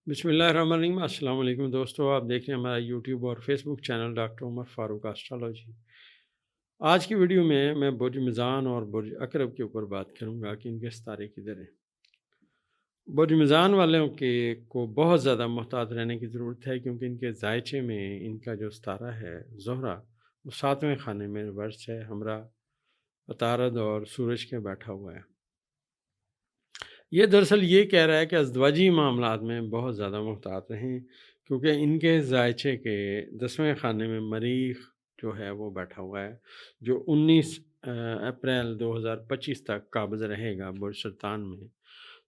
बिस्मिल्लाहिर्रहमानिर्रहीम। अस्सलाम वालेकुम दोस्तों, आप देख रहे हैं हमारा यूट्यूब और Facebook channel doctor Umar Farooq astrology. आज की वीडियो में मैं बुर्ज मिज़ान और बुर्ज अकरब के ऊपर बात करूंगा कि इनके सितारे किधर हैं। बुर्ज मिज़ान वालों के को बहुत ज़्यादा मुहतात रहने की ज़रूरत है, क्योंकि इनके जायचे में इनका जो सितारा है ज़ोहरा, वो 7वें खाने में रिवर्स है, हमरा अतारद और सूरज के बैठा हुआ है। ये दरअसल ये कह रहा है कि अज़दवाजी मामलात में बहुत ज़्यादा मुहतात रहें, क्योंकि इनके जायचे के 10वें खाने में मरीख जो है वो बैठा हुआ है, जो 19 अप्रैल 2025 तक काबिज़ रहेगा बुर्ज सुल्तान में।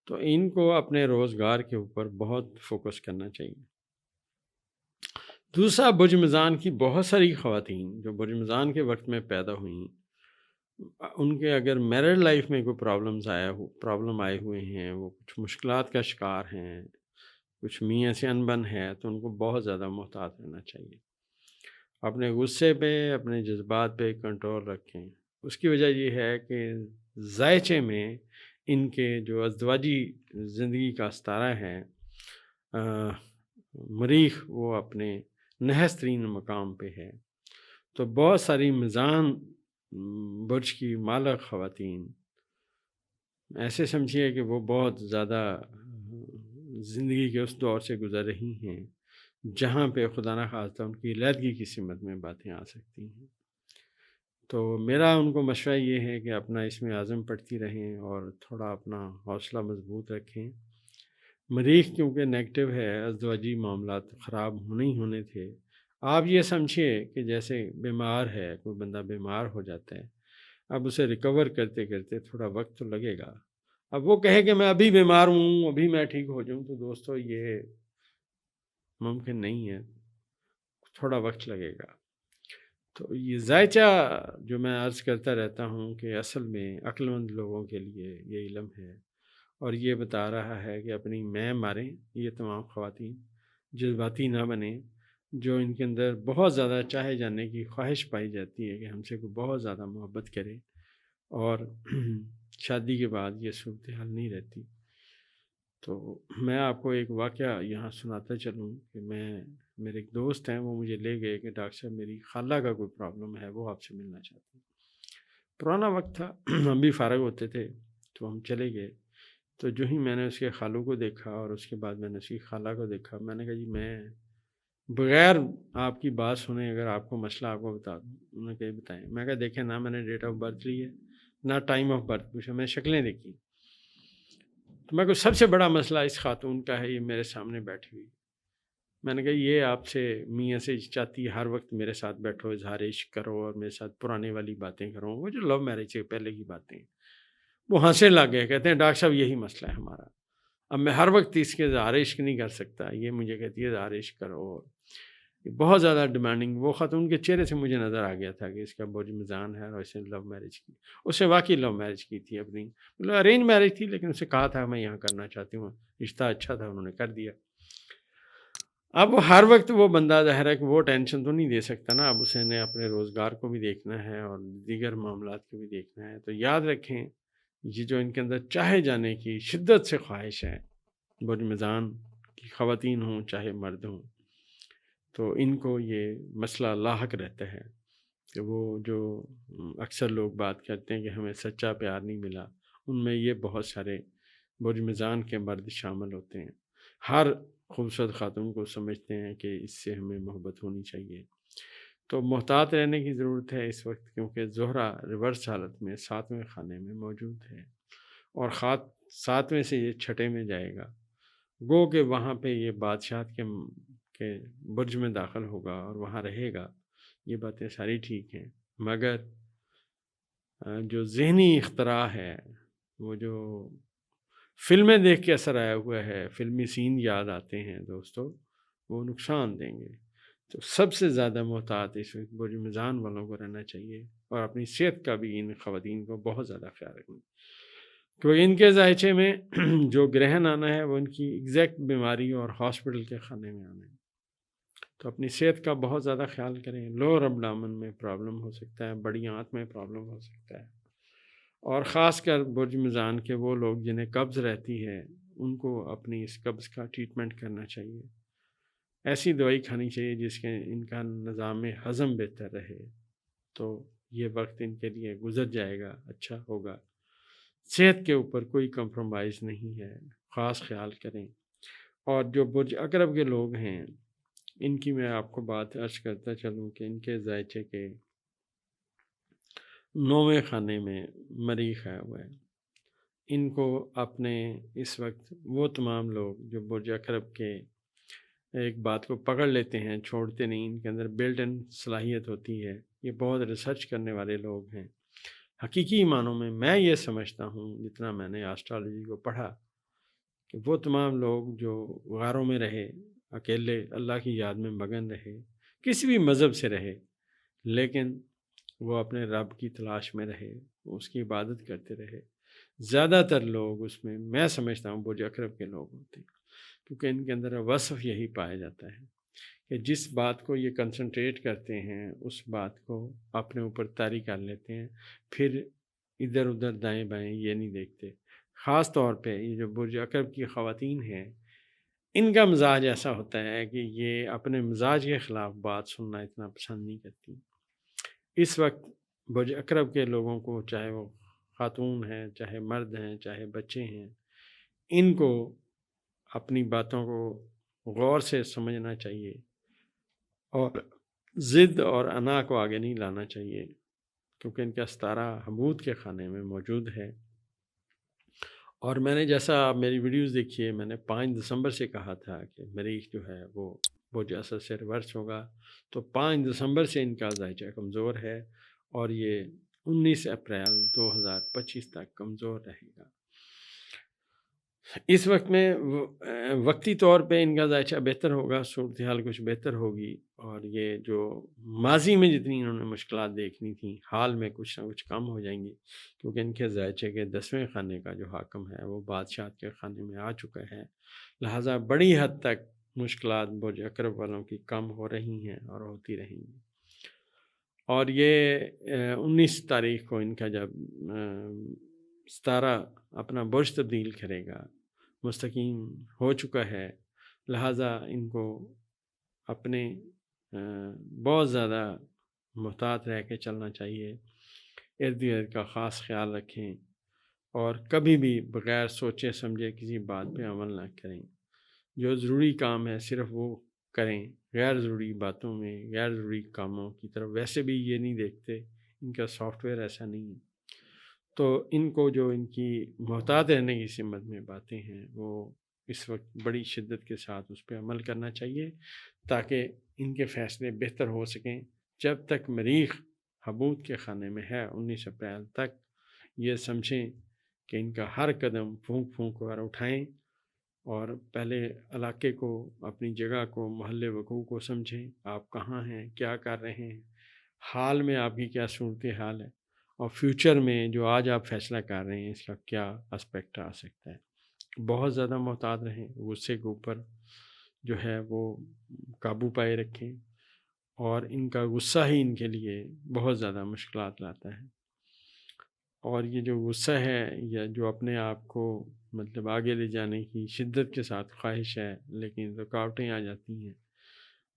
तो इनको अपने रोज़गार के ऊपर बहुत फोकस करना चाहिए। दूसरा, बुर्ज मिज़ान की बहुत सारी ख़वातीन जो बुर्ज मिज़ान के वक्त में पैदा हुई, उनके अगर मैरिड लाइफ में कोई प्रॉब्लम आए हुए हैं, वो कुछ मुश्किलात का शिकार हैं, कुछ मियाँ से अनबन है, तो उनको बहुत ज़्यादा मुहतात रहना चाहिए। अपने गुस्से पे, अपने जज्बात पे कंट्रोल रखें। उसकी वजह ये है कि जायचे में इनके जो अज़दवाजी ज़िंदगी का सितारा है, अ, मरीख, वो अपने नहस तरीन मकाम पे है। तो बहुत सारी मिज़ान बुर्ज की मालक ख़वातीन ऐसे समझिए कि वो बहुत ज़्यादा ज़िंदगी के उस दौर से गुज़र रही हैं जहाँ पे खुदा न खास्ता उनकी अलहदगी की सिमत में बातें आ सकती हैं। तो मेरा उनको मशवरा ये है कि अपना इसमें आज़म पढ़ती रहें और थोड़ा अपना हौसला मज़बूत रखें। मरीख़ क्योंकि नेगेटिव है, अज़दवाजी मामलात ख़राब होने ही होने थे। आप ये समझिए कि जैसे बीमार है, कोई बंदा बीमार हो जाता है, अब उसे रिकवर करते करते थोड़ा वक्त तो लगेगा। अब वो कहे कि मैं अभी बीमार हूँ, अभी मैं ठीक हो जाऊँ, तो दोस्तों ये मुमकिन नहीं है, थोड़ा वक्त लगेगा। तो ये जायचा जो मैं अर्ज़ करता रहता हूँ कि असल में अक्लमंद लोगों के लिए ये इल्म है, और ये बता रहा है कि अपनी मैं मारें ये तमाम ख़वातीन, जज्बाती ना बने। जो इनके अंदर बहुत ज़्यादा चाहे जाने की ख्वाहिश पाई जाती है कि हमसे कोई बहुत ज़्यादा मोहब्बत करे, और शादी के बाद ये सूरत हाल नहीं रहती। तो मैं आपको एक वाक़या यहाँ सुनाता चलूँ कि मेरे एक दोस्त हैं, वो मुझे ले गए कि डॉक्टर साहब मेरी खाला का कोई प्रॉब्लम है, वो आपसे मिलना चाहती हैं। पुराना वक्त था, हम भी फ़ारग होते थे, तो हम चले गए। तो जो ही मैंने उसके खालू को देखा और उसके बाद मैंने उसकी खाला को देखा, मैंने कहा जी मैं बग़ैर आपकी बात सुने अगर आपको मसला आपको बता दूँ। उन्होंने कहा बताएँ। मैं कहा देखें ना, मैंने डेट ऑफ़ बर्थ ली है, ना टाइम ऑफ़ बर्थ पूछा, मैंने शक्लें देखी। तो मैं को सबसे बड़ा मसला इस खातून का है, ये मेरे सामने बैठी हुई। मैंने कहा ये आपसे मियाँ से चाहती है हर वक्त मेरे साथ बैठो, इज़हार इश्क करो और मेरे साथ पुराने वाली बातें करो, वो जो लव मैरिज से पहले की बातें। वो हँसने लग गए, कहते हैं डॉक्टर साहब यही मसला है हमारा। अब मैं हर वक्त इसके इज़हार इश्क नहीं कर सकता, ये मुझे कहती है इज़हार इश्क करो। बहुत ज़्यादा डिमांडिंग। वो ख़ातून के चेहरे से मुझे नज़र आ गया था कि इसका बुर्ज मिज़ान है और इसने लव मैरिज की। उसने वाक़ई लव मैरिज की थी अपनी, मतलब अरेंज मैरिज थी, लेकिन उसे कहा था मैं यहाँ करना चाहती हूँ, रिश्ता अच्छा था, उन्होंने कर दिया। अब हर वक्त वो बंदा ज़ाहिर है कि वो टेंशन तो नहीं दे सकता ना, अब उसने अपने रोज़गार को भी देखना है और दीगर मामलात को भी देखना है। तो याद रखें, ये जो इनके अंदर चाहे जाने की शिद्दत से ख्वाहिश है, बुर्ज मिज़ान की ख़वातीन हों चाहे मर्द हों, तो इनको ये मसला लाहक रहता है कि वो जो अक्सर लोग बात करते हैं कि हमें सच्चा प्यार नहीं मिला, उनमें ये बहुत सारे बुर्ज मिज़ान के मर्द शामिल होते हैं। हर खूबसूरत ख़ातून को समझते हैं कि इससे हमें मोहब्बत होनी चाहिए। तो मुहतात रहने की ज़रूरत है इस वक्त, क्योंकि ज़ोहरा रिवर्स हालत में 7वें खाने में मौजूद है, और ख़ात 7वें से ये छठे में जाएगा। गो कि वहाँ पे ये बादशाहत के बुर्ज में दाखिल होगा और वहाँ रहेगा। ये बातें सारी ठीक हैं, मगर जो ज़हनी इख्तरा है, वो जो फ़िल्में देख के असर आया हुआ है, फ़िल्मी सीन याद आते हैं दोस्तों, वो नुकसान देंगे। तो सबसे ज़्यादा मोहतात इस वक्त बुर्ज मिज़ान वालों को रहना चाहिए, और अपनी सेहत का भी इन ख़वातीन को बहुत ज़्यादा ख्याल रखना। क्योंकि इनके ज़ायचे में जो ग्रहण आना है, वो इनकी एग्जैक्ट बीमारी और हॉस्पिटल के खाने में आना है। تو اپنی صحت کا بہت زیادہ خیال کریں. لوور ابڈامن میں پرابلم ہو سکتا ہے، بڑی آنت میں پرابلم ہو سکتا ہے، اور خاص کر برج میزان کے وہ لوگ جنہیں قبض رہتی ہے ان کو اپنی اس قبض کا ٹریٹمنٹ کرنا چاہیے. ایسی دوائی کھانی چاہیے جس کے ان کا نظام ہضم بہتر رہے. تو یہ وقت ان کے لیے گزر جائے گا، اچھا ہوگا. صحت کے اوپر کوئی کمپرومائز نہیں ہے، خاص خیال کریں. اور جو برج عقرب کے لوگ ہیں ان کی میں آپ کو بات عرض کرتا چلوں کہ ان کے ذائچے کے 9ویں خانے میں مریخ آیا ہوا ہے. ان کو اپنے اس وقت وہ تمام لوگ جو برج عقرب کے ایک بات کو پکڑ لیتے ہیں، چھوڑتے نہیں، ان کے اندر بلٹ ان صلاحیت ہوتی ہے، یہ بہت ریسرچ کرنے والے لوگ ہیں. حقیقی معنوں میں یہ سمجھتا ہوں جتنا میں نے آسٹرالوجی کو پڑھا کہ وہ تمام لوگ جو غاروں میں رہے، اکیلے اللہ کی یاد میں مگن رہے، کسی بھی مذہب سے رہے، لیکن وہ اپنے رب کی تلاش میں رہے، اس کی عبادت کرتے رہے. زیادہ تر لوگ اس میں سمجھتا ہوں برج عقرب کے لوگ ہوتے ہیں، کیونکہ ان کے اندر وصف یہی پایا جاتا ہے کہ جس بات کو یہ کنسنٹریٹ کرتے ہیں اس بات کو اپنے اوپر طاری کر لیتے ہیں، پھر ادھر ادھر دائیں بائیں یہ نہیں دیکھتے. خاص طور پہ یہ جو برج عقرب کی خواتین ہیں ان کا مزاج ایسا ہوتا ہے کہ یہ اپنے مزاج کے خلاف بات سننا اتنا پسند نہیں کرتی. اس وقت برج عقرب کے لوگوں کو، چاہے وہ خاتون ہیں، چاہے مرد ہیں، چاہے بچے ہیں، ان کو اپنی باتوں کو غور سے سمجھنا چاہیے اور ضد اور انا کو آگے نہیں لانا چاہیے، کیونکہ ان کا ستارہ حمود کے خانے میں موجود ہے. اور میں نے جیسا آپ میری ویڈیوز دیکھیے، میں نے 5 دسمبر سے کہا تھا کہ مریخ جو ہے وہ برج اسد سے ریورس ہوگا، تو 5 دسمبر سے ان کا ذائچہ کمزور ہے اور یہ 19 اپریل 2025 تک کمزور رہے گا. اس وقت میں وقتی طور پہ ان کا ذائچہ بہتر ہوگا، صورتحال کچھ بہتر ہوگی، اور یہ جو ماضی میں جتنی انہوں نے مشکلات دیکھنی تھیں حال میں کچھ نہ کچھ کم ہو جائیں گی، کیونکہ ان کے ذائچے کے 10ویں خانے کا جو حاکم ہے وہ بادشاہت کے خانے میں آ چکا ہے. لہٰذا بڑی حد تک مشکلات برج عقرب والوں کی کم ہو رہی ہیں اور ہوتی رہیں گی. اور یہ 19 تاریخ کو ان کا جب ستارہ اپنا برج تبدیل کرے گا، مستقیم ہو چکا ہے، لہٰذا ان کو اپنے بہت زیادہ محتاط رہ کے چلنا چاہیے. ارد گرد کا خاص خیال رکھیں اور کبھی بھی بغیر سوچے سمجھے کسی بات پہ عمل نہ کریں. جو ضروری کام ہے صرف وہ کریں، غیر ضروری باتوں میں، غیر ضروری کاموں کی طرف ویسے بھی یہ نہیں دیکھتے، ان کا سافٹ ویئر ایسا نہیں ہے. تو ان کو جو ان کی محتاط رہنے کی سمت میں باتیں ہیں وہ اس وقت بڑی شدت کے ساتھ اس پہ عمل کرنا چاہیے تاکہ ان کے فیصلے بہتر ہو سکیں. جب تک مریخ حمود کے خانے میں ہے 19 اپریل تک، یہ سمجھیں کہ ان کا ہر قدم پھونک پھونک کر اٹھائیں اور پہلے علاقے کو، اپنی جگہ کو، محل وقوع کو سمجھیں. آپ کہاں ہیں، کیا کر رہے ہیں، حال میں آپ کی کیا صورتحال ہے، اور فیوچر میں جو آج آپ فیصلہ کر رہے ہیں اس کا کیا اسپیکٹ آ سکتا ہے. بہت زیادہ محتاط رہیں، غصے کے اوپر جو ہے وہ قابو پائے رکھیں، اور ان کا غصہ ہی ان کے لیے بہت زیادہ مشکلات لاتا ہے. اور یہ جو غصہ ہے یا جو اپنے آپ کو مطلب آگے لے جانے کی شدت کے ساتھ خواہش ہے، لیکن رکاوٹیں آ جاتی ہیں.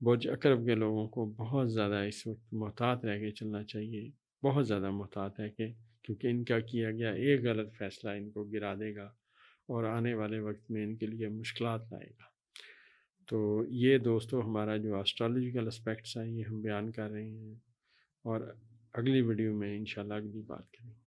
برج عقرب کے لوگوں کو بہت زیادہ اس وقت محتاط رہ کے چلنا چاہیے، بہت زیادہ محتاط ہے کیونکہ ان کا کیا گیا ایک غلط فیصلہ ان کو گرا دے گا اور آنے والے وقت میں ان کے لیے مشکلات لائے گا. تو یہ دوستو ہمارا جو اسٹرالوجیکل اسپیکٹس ہیں یہ ہم بیان کر رہے ہیں، اور اگلی ویڈیو میں انشاءاللہ اگلی بات کریں گے.